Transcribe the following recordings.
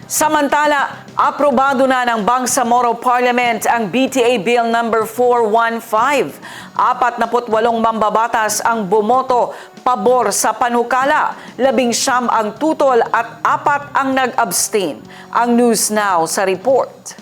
Samantala, aprobado na ng Bangsamoro Parliament ang BTA Bill No. 415. 48 mambabatas ang bumoto pabor sa panukala, 19 ang tutol at 4 ang nag-abstain. Ang News Now sa report.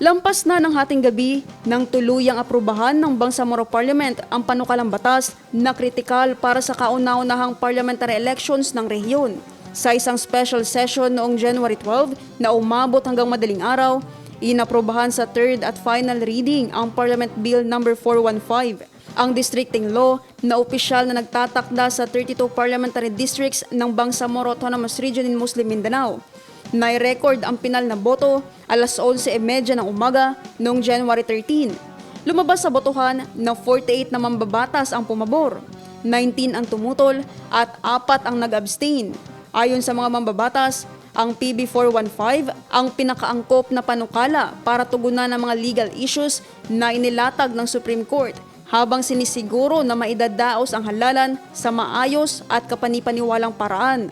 Lampas na ng hating gabi nang tuluyang aprubahan ng Bangsamoro Parliament ang panukalang batas na kritikal para sa kauna-unahang parliamentary elections ng rehiyon. Sa isang special session noong January 12 na umabot hanggang madaling araw, inaprubahan sa third at final reading ang Parliament Bill No. 415, ang districting law na opisyal na nagtatakda sa 32 parliamentary districts ng Bangsamoro Autonomous Region in Muslim Mindanao. Nai-record ang pinal na boto alas 11:30 ng umaga noong January 13. Lumabas sa botohan na 48 na mambabatas ang pumabor, 19 ang tumutol at 4 ang nag-abstain. Ayon sa mga mambabatas, ang PB 415 ang pinakaangkop na panukala para tugunan ng mga legal issues na inilatag ng Supreme Court habang sinisiguro na maidadaos ang halalan sa maayos at kapanipaniwalang paraan.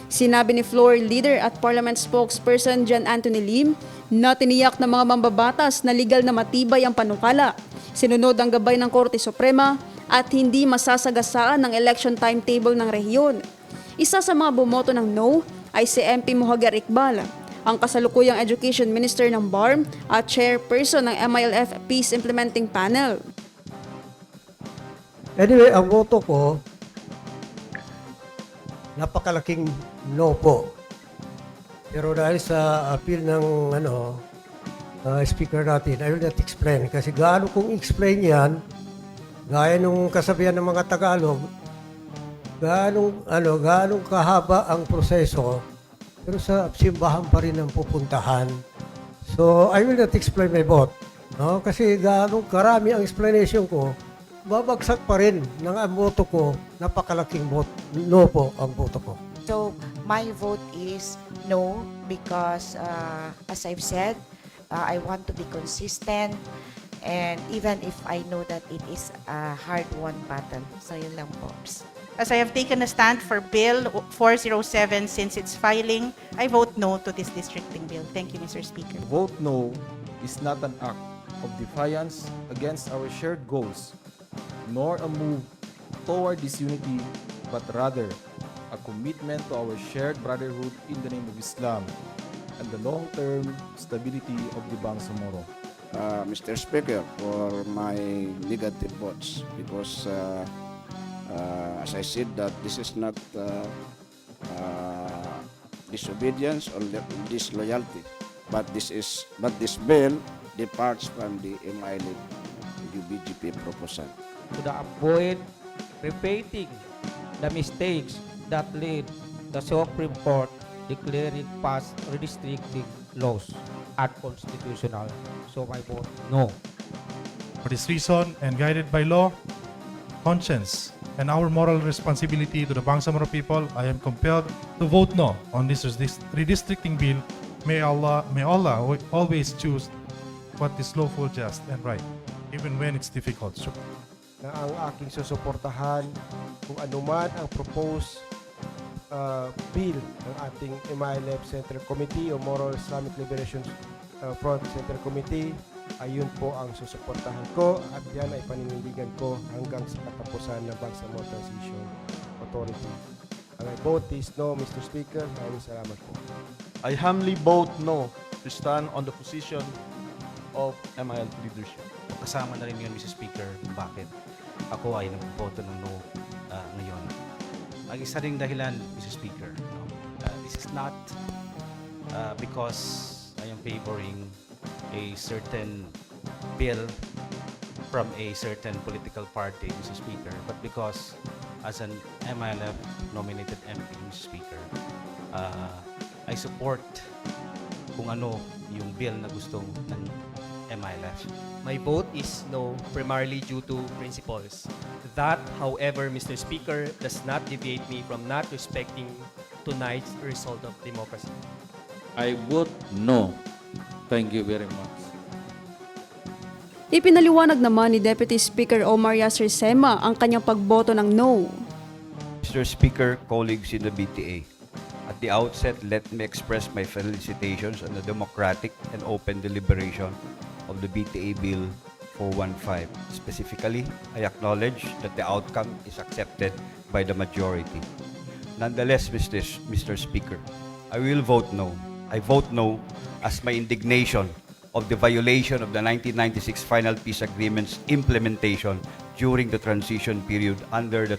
Sinabi ni Floor Leader at Parliament Spokesperson John Anthony Lim na tiniyak ng mga mambabatas na legal na matibay ang panukala. Sinunod ang gabay ng Korte Suprema at hindi masasagasaan ng election timetable ng rehiyon. Isa sa mga bumoto ng no ay si MP Mohagar Iqbal, ang kasalukuyang Education Minister ng BARM at Chairperson ng MILF Peace Implementing Panel. Anyway, ang boto ko, napakalaking no po. Pero dahil sa appeal ng speaker natin, I will not explain. Kasi gaano kong explain yan, gaya nung kasabihan ng mga Tagalog, gaano kahaba ang proseso, pero sa simbahan pa rin ang pupuntahan. So, I will not explain my vote. No? Kasi gaano karami ang explanation ko, babagsak pa rin ng ang boto ko, napakalaking vote. No po ang boto ko. So, my vote is no because, as I've said, I want to be consistent and even if I know that it is a hard-won battle. So, yun lang po. As I have taken a stand for Bill 407 since its filing, I vote no to this districting bill. Thank you, Mr. Speaker. Vote no is not an act of defiance against our shared goals, nor a move toward disunity, but rather a commitment to our shared brotherhood in the name of Islam and the long-term stability of the Bangsamoro. Mr. Speaker, for my negative votes because as I said that this is not disobedience or disloyalty, but this bill departs from the MILF UBGP proposal. To avoid repeating the mistakes that led the Supreme Court declaring past redistricting laws unconstitutional. So I vote no. For this reason, and guided by law, conscience, and our moral responsibility to the Bangsamoro people, I am compelled to vote no on this redistricting bill. May Allah always choose what is lawful, just, and right, even when it's difficult. Na ang aking susuportahan kung anuman ang proposed bill ng ating MILF Central Committee o Moral Islamic Liberation Front Central Committee, ayun po ang susuportahan ko at yan ay paninindigan ko hanggang sa katapusan ng Bangsamoro Transition Authority. Ang vote is no, Mr. Speaker. Maraming salamat po. I humbly vote no to stand on the position of MILF leadership. Kasama na rin yun, Mr. Speaker, kung bakit ako ay nagboto ng no ngayon. Ang isa ring dahilan, Mr. Speaker, this is not because I am favoring a certain bill from a certain political party, Mr. Speaker, but because as an MILF nominated MP, Mr. Speaker, I support kung ano yung bill na gusto ng MILF. My vote is no, primarily due to principles. That, however, Mr. Speaker, does not deviate me from not respecting tonight's result of democracy. I vote no. Thank you very much. Ipinaliwanag naman ni Deputy Speaker Omar Yasser Sema ang kanyang pagboto ng no. Mr. Speaker, colleagues in the BTA, at At the outset, let me express my felicitations on the democratic and open deliberation of the BTA Bill 415. Specifically, I acknowledge that the outcome is accepted by the majority. Nonetheless, Mr. Speaker, I will vote no. I vote no as my indignation of the violation of the 1996 Final Peace Agreement's implementation during the transition period under the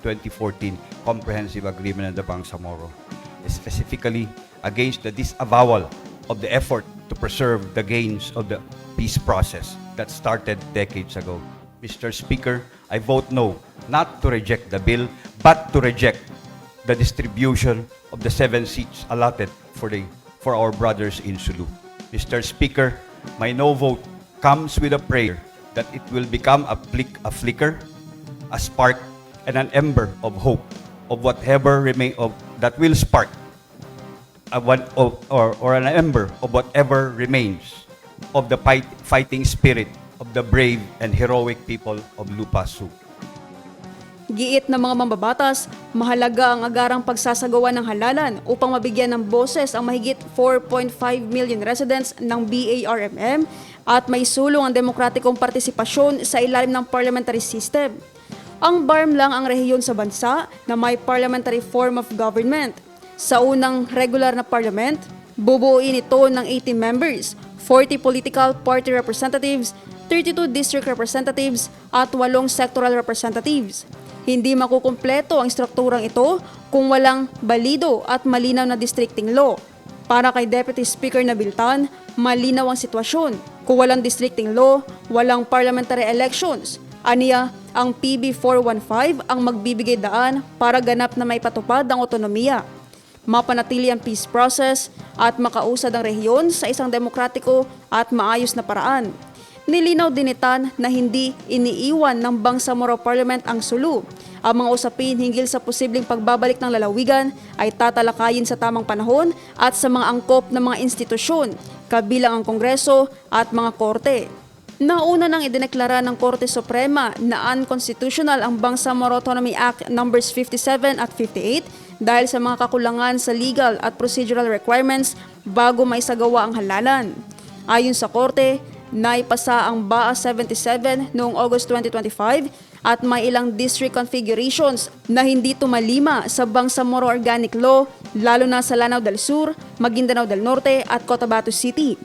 2014 Comprehensive Agreement of the Bangsamoro, specifically against the disavowal of the effort to preserve the gains of the peace process that started decades ago. Mr. Speaker, I vote no, not to reject the bill, but to reject the distribution of the 7 seats allotted for our brothers in Sulu. Mr. Speaker, my no vote comes with a prayer that it will become a flicker, a spark, and an ember of hope of whatever that will spark or an ember of whatever remains of the fighting spirit of the brave and heroic people of Lupa-Su. Giit ng mga mambabatas, mahalaga ang agarang pagsasagawa ng halalan upang mabigyan ng boses ang mahigit 4.5 million residents ng BARMM at may sulong ang demokratikong partisipasyon sa ilalim ng parliamentary system. Ang BARM lang ang rehiyon sa bansa na may parliamentary form of government. Sa unang regular na parliament, bubuuin ito ng 80 members, 40 political party representatives, 32 district representatives at 8 sectoral representatives. Hindi makukumpleto ang strukturang ito kung walang balido at malinaw na districting law. Para kay Deputy Speaker Nabiltan, malinaw ang sitwasyon. Kung walang districting law, walang parliamentary elections. Aniya, ang PB 415 ang magbibigay daan para ganap na may patupad ang otonomiya. Mapanatili ang peace process at makausad ang rehiyon sa isang demokratiko at maayos na paraan. Nilinaw din nitan na hindi iniiwan ng Bangsamoro Parliament ang Sulu. Ang mga usapin hinggil sa posibleng pagbabalik ng lalawigan ay tatalakayin sa tamang panahon at sa mga angkop ng mga institusyon, kabilang ang Kongreso at mga korte. Nauna nang idineklara ng Korte Suprema na unconstitutional ang Bangsamoro Autonomy Act numbers 57 at 58 dahil sa mga kakulangan sa legal at procedural requirements bago maisagawa ang halalan. Ayon sa Korte, naipasa ang BAA 77 noong August 2025 at may ilang district configurations na hindi tumalima sa Bangsamoro Organic Law, lalo na sa Lanao del Sur, Maguindanao del Norte at Cotabato City.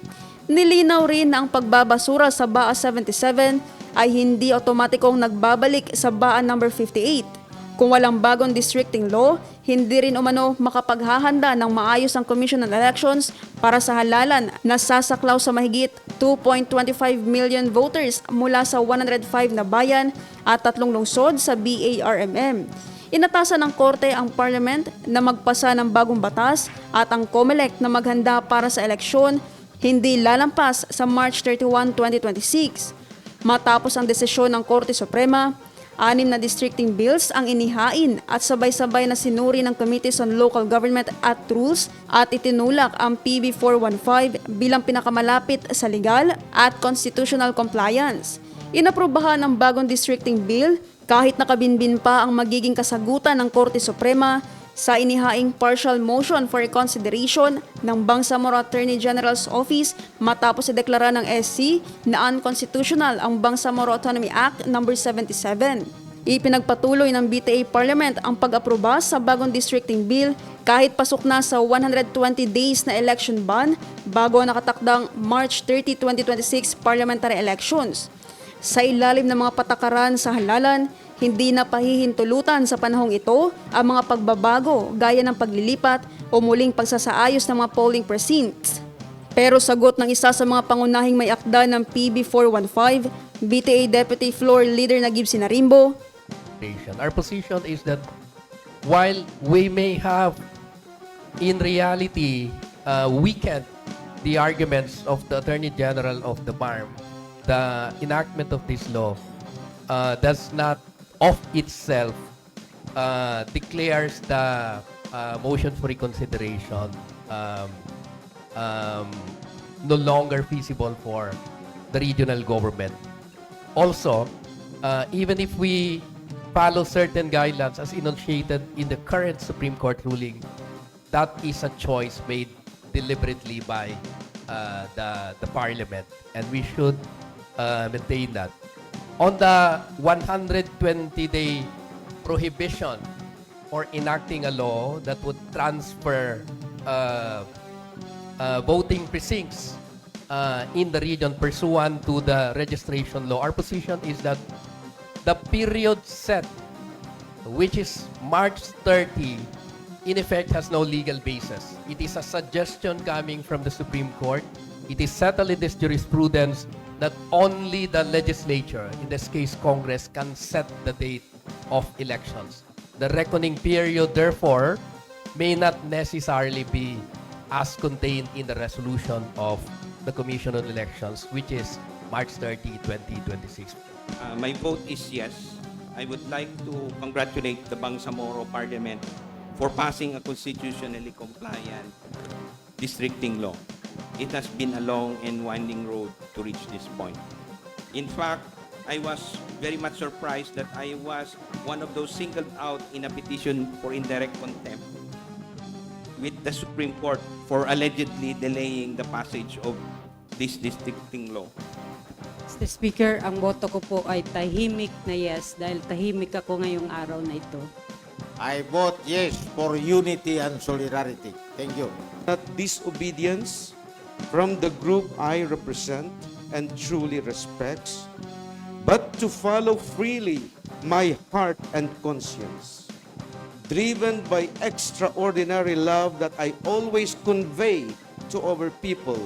Nilinaw rin na ang pagbabasura sa BAA 77 ay hindi otomatikong nagbabalik sa BAA number 58. Kung walang bagong districting law, hindi rin umano makapaghahanda ng maayos ang Commission on Elections para sa halalan na sasaklaw sa mahigit 2.25 million voters mula sa 105 na bayan at 3 lungsod sa BARMM. Inatasan ng Korte ang Parliament na magpasa ng bagong batas at ang COMELEC na maghanda para sa eleksyon hindi lalampas sa March 31, 2026. Matapos ang desisyon ng Korte Suprema, 6 na districting bills ang inihain at sabay-sabay na sinuri ng Committees on Local Government at Rules at itinulak ang PB 415 bilang pinakamalapit sa legal at constitutional compliance. Inaprubahan ang bagong districting bill kahit nakabinbin pa ang magiging kasagutan ng Korte Suprema sa inihaing partial motion for reconsideration ng Bangsamoro Attorney General's Office matapos ideklara ng SC na unconstitutional ang Bangsamoro Autonomy Act No. 77. Ipinagpatuloy ng BTA Parliament ang pag-aproba sa bagong districting bill kahit pasok na sa 120 days na election ban bago nakatakdang March 30, 2026 parliamentary elections. Sa ilalim ng mga patakaran sa halalan, hindi na pahihintulutan sa panahong ito ang mga pagbabago gaya ng paglilipat o muling pagsasaayos ng mga polling precincts. Pero sagot ng isa sa mga pangunahing may akda ng PB 415, BTA Deputy Floor Leader Nagib Sinarimbo, our position is that while we may have in reality weakened the arguments of the Attorney General of the BARM, the enactment of this law does not of itself declares the motion for reconsideration no longer feasible for the regional government. Also, even if we follow certain guidelines as enunciated in the current Supreme Court ruling, that is a choice made deliberately by the parliament, and we should maintain that. On the 120-day prohibition or enacting a law that would transfer voting precincts in the region pursuant to the registration law, our position is that the period set, which is March 30, in effect has no legal basis. It is a suggestion coming from the Supreme Court. It is settled in this jurisprudence that only the legislature, in this case Congress, can set the date of elections. The reckoning period, therefore, may not necessarily be as contained in the resolution of the Commission on Elections, which is March 30, 2026. My vote is yes. I would like to congratulate the Bangsamoro Parliament for passing a constitutionally compliant districting law. It has been a long and winding road to reach this point. In fact, I was very much surprised that I was one of those singled out in a petition for indirect contempt with the Supreme Court for allegedly delaying the passage of this districting law. Mr. Speaker, ang boto ko po ay tahimik na yes dahil tahimik ako ngayong araw na ito. I vote yes for unity and solidarity. Thank you. Not disobedience from the group I represent and truly respects, but to follow freely my heart and conscience, driven by extraordinary love that I always convey to our people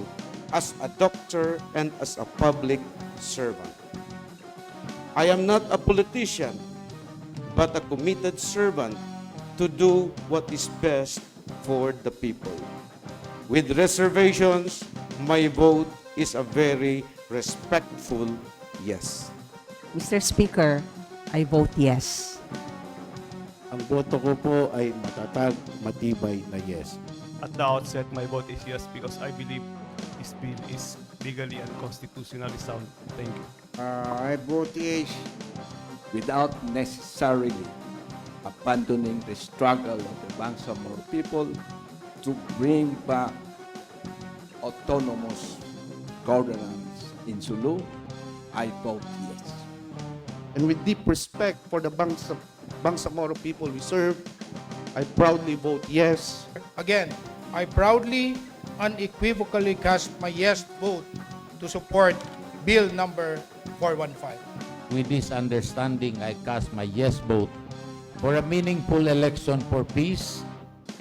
as a doctor and as a public servant. I am not a politician, but a committed servant to do what is best for the people. With reservations, my vote is a very respectful yes. Mr. Speaker, I vote yes. Ang boto ko po ay matatag, matibay na yes. At the outset, my vote is yes because I believe this bill is legally and constitutionally sound. Thank you. I vote yes without necessarily abandoning the struggle of the Bangsamoro people to bring back autonomous governance in Sulu. I vote yes. And with deep respect for the Bangsamoro people we serve, I proudly vote yes. Again, I proudly, unequivocally cast my yes vote to support Bill number 415. With this understanding, I cast my yes vote for a meaningful election for peace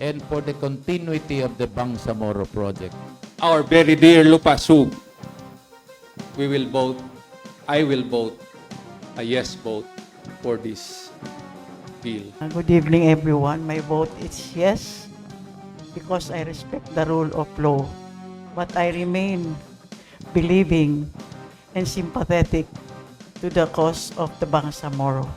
and for the continuity of the Bangsamoro project. Our very dear Lupasug, I will vote a yes vote for this bill. Good evening, everyone. My vote is yes because I respect the rule of law, but I remain believing and sympathetic to the cause of the Bangsamoro.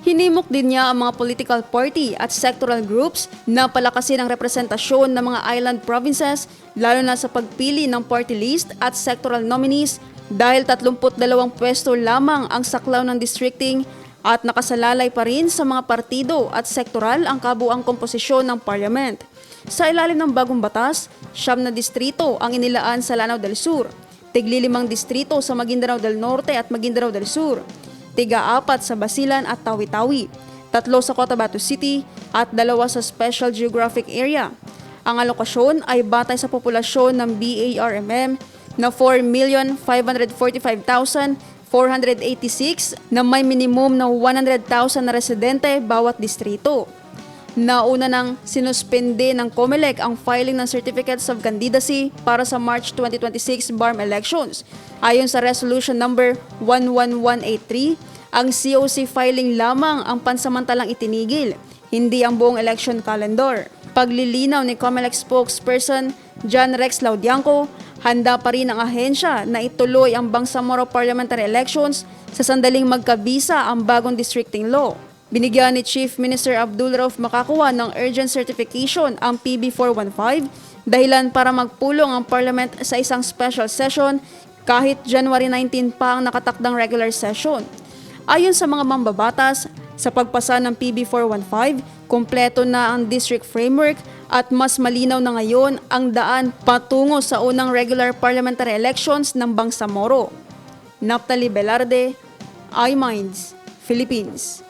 Hinimok din niya ang mga political party at sectoral groups na palakasin ang representasyon ng mga island provinces lalo na sa pagpili ng party list at sectoral nominees dahil 32 pwesto lamang ang saklaw ng districting at nakasalalay pa rin sa mga partido at sektoral ang kabuang komposisyon ng parliament. Sa ilalim ng bagong batas, 9 na distrito ang inilaan sa Lanao del Sur, tigli 5 distrito sa Maguindanao del Norte at Maguindanao del Sur, tiga-4 sa Basilan at Tawi-Tawi, 3 sa Cotabato City at 2 sa Special Geographic Area. Ang alokasyon ay batay sa populasyon ng BARMM na 4,545,486 na may minimum na 100,000 na residente bawat distrito. Nauna nang sinuspende ng COMELEC ang filing ng Certificates of Candidacy para sa March 2026 BARM elections. Ayon sa Resolution Number 11183, ang COC filing lamang ang pansamantalang itinigil, hindi ang buong election calendar. Paglilinaw ni COMELEC spokesperson John Rex Laudianco, handa pa rin ang ahensya na ituloy ang Bangsamoro parliamentary elections sa sandaling magkabisa ang bagong districting law. Binigyan ni Chief Minister Abdul Rauf Makakuwa ng urgent certification ang PB 415 dahilan para magpulong ang parliament sa isang special session kahit January 19 pa ang nakatakdang regular session. Ayon sa mga mambabatas, Sa pagpasa ng PB 415, kumpleto na ang district framework at mas malinaw na ngayon ang daan patungo sa unang regular parliamentary elections ng Bangsamoro. Naphtali Velarde, iMinds, Philippines.